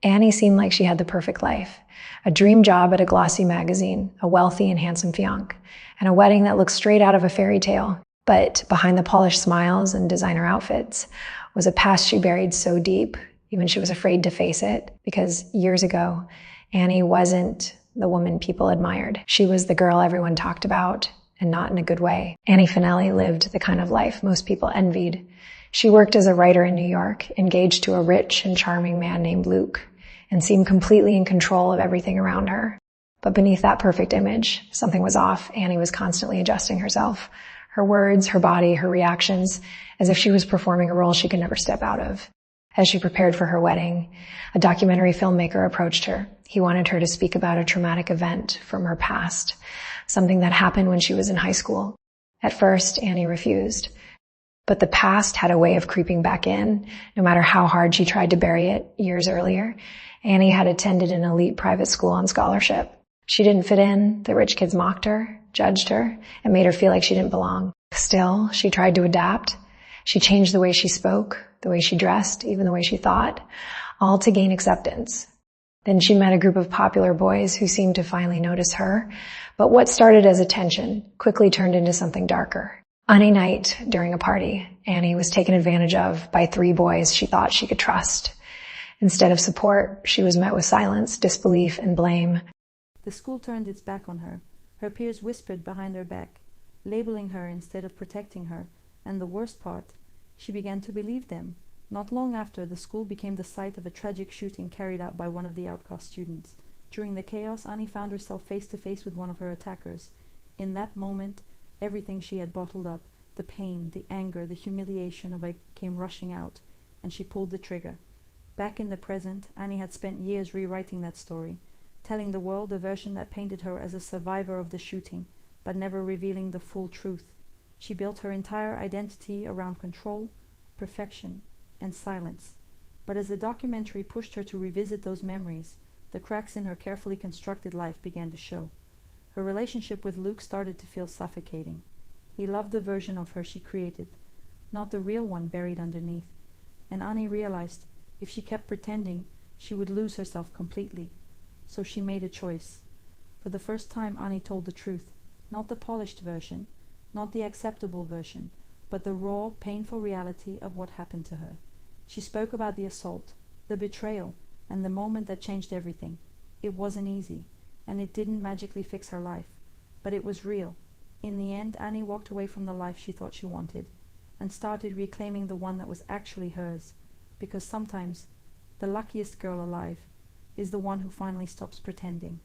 Annie seemed like she had the perfect life. A dream job at a glossy magazine, a wealthy and handsome fiancé, and a wedding that looked straight out of a fairy tale. But behind the polished smiles and designer outfits was a past she buried so deep, even she was afraid to face it, because years ago, Annie wasn't the woman people admired. She was the girl everyone talked about, and not in a good way. Annie Finelli lived the kind of life most people envied. She worked as a writer in New York, engaged to a rich and charming man named Luke, and seemed completely in control of everything around her. But beneath that perfect image, something was off. Annie was constantly adjusting herself. Her words, her body, her reactions, as if she was performing a role she could never step out of. As she prepared for her wedding, a documentary filmmaker approached her. He wanted her to speak about a traumatic event from her past, something that happened when she was in high school. At first, Annie refused. But the past had a way of creeping back in, no matter how hard she tried to bury it years earlier. Annie had attended an elite private school on scholarship. She didn't fit in. The rich kids mocked her, judged her, and made her feel like she didn't belong. Still, she tried to adapt. She changed the way she spoke, the way she dressed, even the way she thought, all to gain acceptance. Then she met a group of popular boys who seemed to finally notice her. But what started as attention quickly turned into something darker. On a night during a party, Annie was taken advantage of by 3 boys she thought she could trust. Instead of support, she was met with silence, disbelief, and blame. The school turned its back on her. Her peers whispered behind her back, labeling her instead of protecting her. And the worst part, she began to believe them. Not long after, the school became the site of a tragic shooting carried out by one of the outcast students. During the chaos, Annie found herself face to face with one of her attackers. In that moment, everything she had bottled up, the pain, the anger, the humiliation of it came rushing out, and she pulled the trigger. Back in the present, Annie had spent years rewriting that story, telling the world a version that painted her as a survivor of the shooting, but never revealing the full truth. She built her entire identity around control, perfection, and silence. But as the documentary pushed her to revisit those memories, the cracks in her carefully constructed life began to show. Her relationship with Luke started to feel suffocating. He loved the version of her she created, not the real one buried underneath. And Annie realized if she kept pretending, she would lose herself completely. So she made a choice. For the first time, Annie told the truth, not the polished version, not the acceptable version, but the raw, painful reality of what happened to her. She spoke about the assault, the betrayal, and the moment that changed everything. It wasn't easy, and it didn't magically fix her life, but it was real. In the end, Annie walked away from the life she thought she wanted, and started reclaiming the one that was actually hers, because sometimes the luckiest girl alive is the one who finally stops pretending.